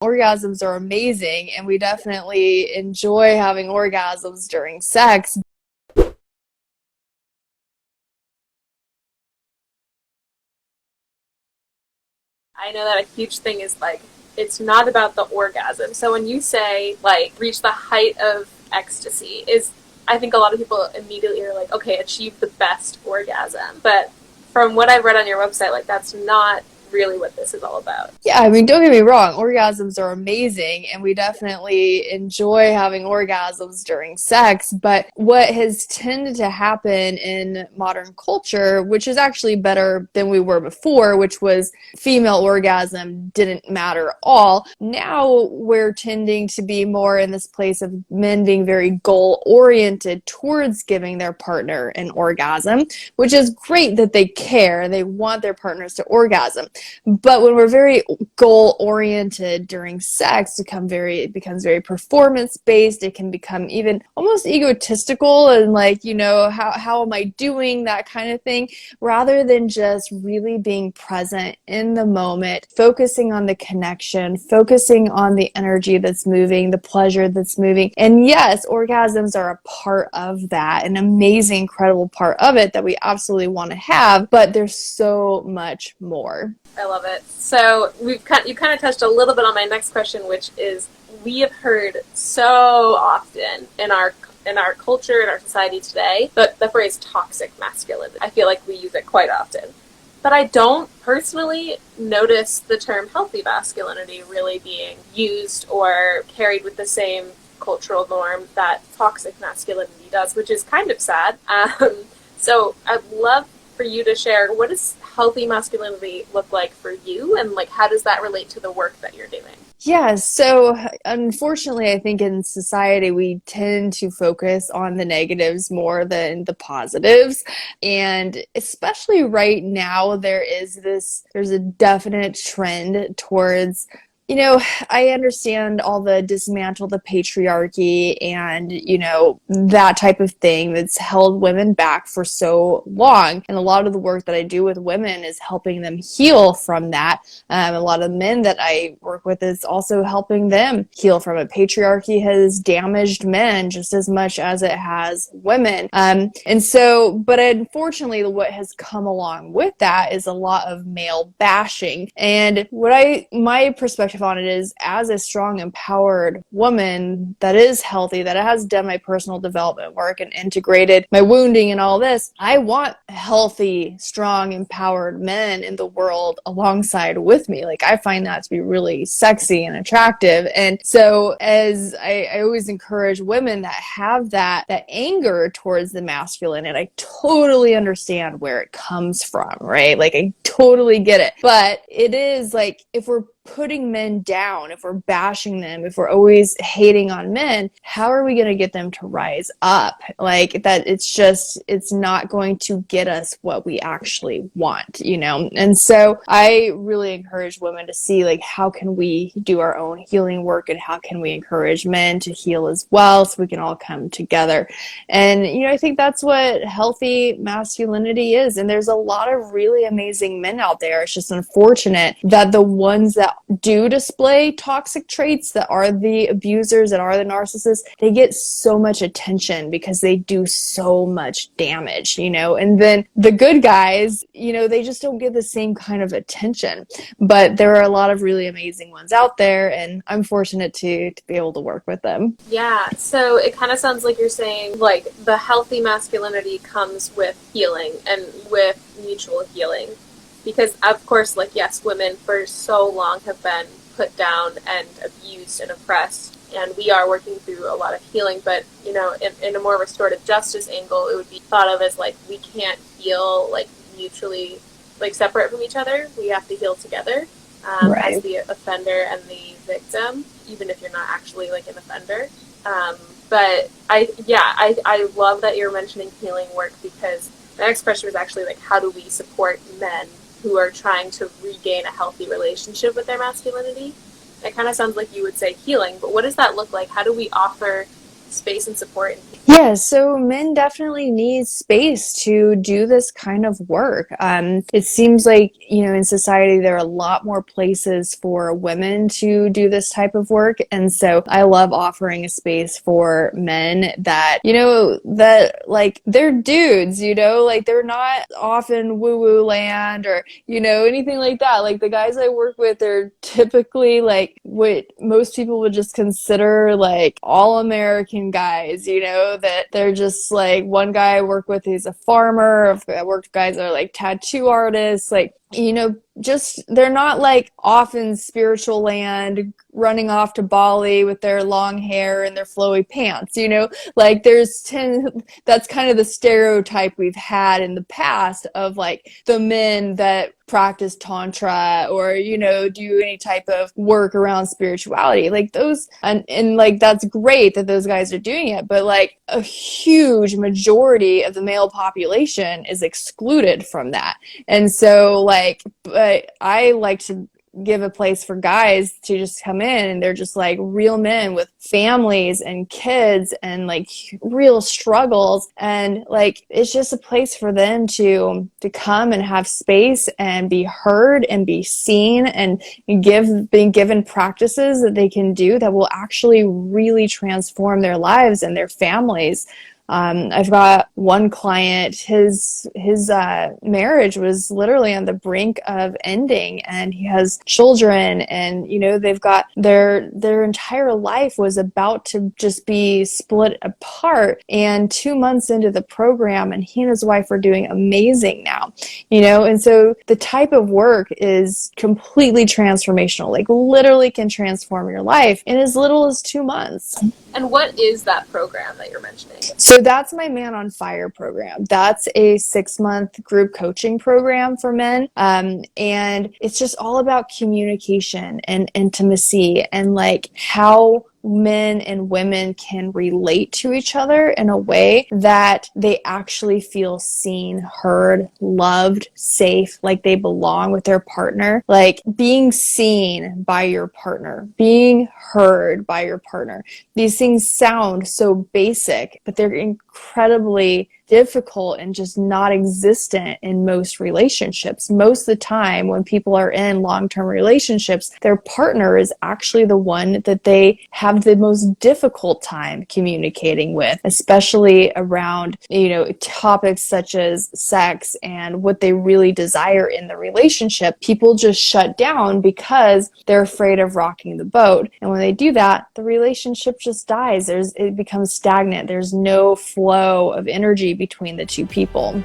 Orgasms are amazing, and we definitely enjoy having orgasms during sex. I know that a huge thing is like it's not about the orgasm. So when you say like reach the height of ecstasy, is I think a lot of people immediately are like, okay, achieve the best orgasm. But from what I've read on your website, like that's not really what this is all about. Yeah, I mean, don't get me wrong, orgasms are amazing, and we definitely enjoy having orgasms during sex. But what has tended to happen in modern culture, which is actually better than we were before, which was female orgasm didn't matter at all. Now we're tending to be more in this place of men being very goal oriented towards giving their partner an orgasm, which is great that they care. They want their partners to orgasm. But when we're very goal oriented during sex, it becomes very performance based. It can become even almost egotistical and like, how am I doing, that kind of thing, rather than just really being present in the moment, focusing on the connection, focusing on the energy that's moving, the pleasure that's moving. And yes, orgasms are a part of that, an amazing, incredible part of it that we absolutely want to have, but there's so much more. I love it. So you kind of touched a little bit on my next question, which is we have heard so often in our culture, in our society today, the phrase toxic masculinity. I feel like we use it quite often. But I don't personally notice the term healthy masculinity really being used or carried with the same cultural norm that toxic masculinity does, which is kind of sad. So I'd love for you to share, what does healthy masculinity look like for you, and like how does that relate to the work that you're doing? Yeah, so unfortunately, I think in society we tend to focus on the negatives more than the positives. And especially right now, there's a definite trend towards, I understand all the dismantle the patriarchy and, that type of thing that's held women back for so long. And a lot of the work that I do with women is helping them heal from that. A lot of men that I work with is also helping them heal from it. Patriarchy has damaged men just as much as it has women. But unfortunately, what has come along with that is a lot of male bashing. And my perspective on it is, as a strong, empowered woman that is healthy, that has done my personal development work and integrated my wounding and all this, I want healthy, strong, empowered men in the world alongside with me. Like, I find that to be really sexy and attractive. And so as I always encourage women that have that anger towards the masculine, and I totally understand where it comes from, right? Like, I totally get it. But it is like, if we're putting men down, if we're bashing them, if we're always hating on men, how are we going to get them to rise up? Like, that it's not going to get us what we actually want, And so I really encourage women to see, like, how can we do our own healing work, and how can we encourage men to heal as well, so we can all come together. And, I think that's what healthy masculinity is. And there's a lot of really amazing men out there. It's just unfortunate that the ones that do display toxic traits, that are the abusers, that are the narcissists, they get so much attention because they do so much damage, and then the good guys, they just don't get the same kind of attention. But there are a lot of really amazing ones out there, and I'm fortunate to be able to work with them. Yeah, so it kind of sounds like you're saying like the healthy masculinity comes with healing and with mutual healing. Because, of course, like, yes, women for so long have been put down and abused and oppressed, and we are working through a lot of healing, but, in a more restorative justice angle, it would be thought of as, like, we can't heal, like, mutually, like, separate from each other. We have to heal together Right. as the offender and the victim, even if you're not actually, like, an offender. But, I love that you're mentioning healing work, because my next question was actually, like, how do we support men who are trying to regain a healthy relationship with their masculinity? It kind of sounds like you would say healing, but what does that look like? How do we offer space and support? Yeah, so men definitely need space to do this kind of work. It seems like, in society, there are a lot more places for women to do this type of work. And so I love offering a space for men that, that like they're dudes, like they're not often woo woo land or, anything like that. Like the guys I work with are typically like what most people would just consider like all American guys, that they're just like one guy I work with, he's a farmer. I worked with guys that are like tattoo artists, like, just they're not like off in spiritual land running off to Bali with their long hair and their flowy pants, like that's kind of the stereotype we've had in the past of like the men that practice tantra or do any type of work around spirituality, like those, and like that's great that those guys are doing it, but like a huge majority of the male population is excluded from that. And so like, but I like to give a place for guys to just come in and they're just like real men with families and kids and like real struggles, and like it's just a place for them to come and have space and be heard and be seen and being given practices that they can do that will actually really transform their lives and their families. I've got one client, his marriage was literally on the brink of ending, and he has children, and they've got their entire life was about to just be split apart. And 2 months into the program, and he and his wife are doing amazing now, and so the type of work is completely transformational, like literally can transform your life in as little as 2 months. And what is that program that you're mentioning? So that's my Man on Fire program. That's a 6-month group coaching program for men. And it's just all about communication and intimacy and like how men and women can relate to each other in a way that they actually feel seen, heard, loved, safe, like they belong with their partner. Like being seen by your partner, being heard by your partner. These things sound so basic, but they're incredibly difficult and just not existent in most relationships. Most of the time when people are in long-term relationships, their partner is actually the one that they have the most difficult time communicating with, especially around, topics such as sex and what they really desire in the relationship. People just shut down because they're afraid of rocking the boat. And when they do that, the relationship just dies. It becomes stagnant. There's no flow of energy between the two people.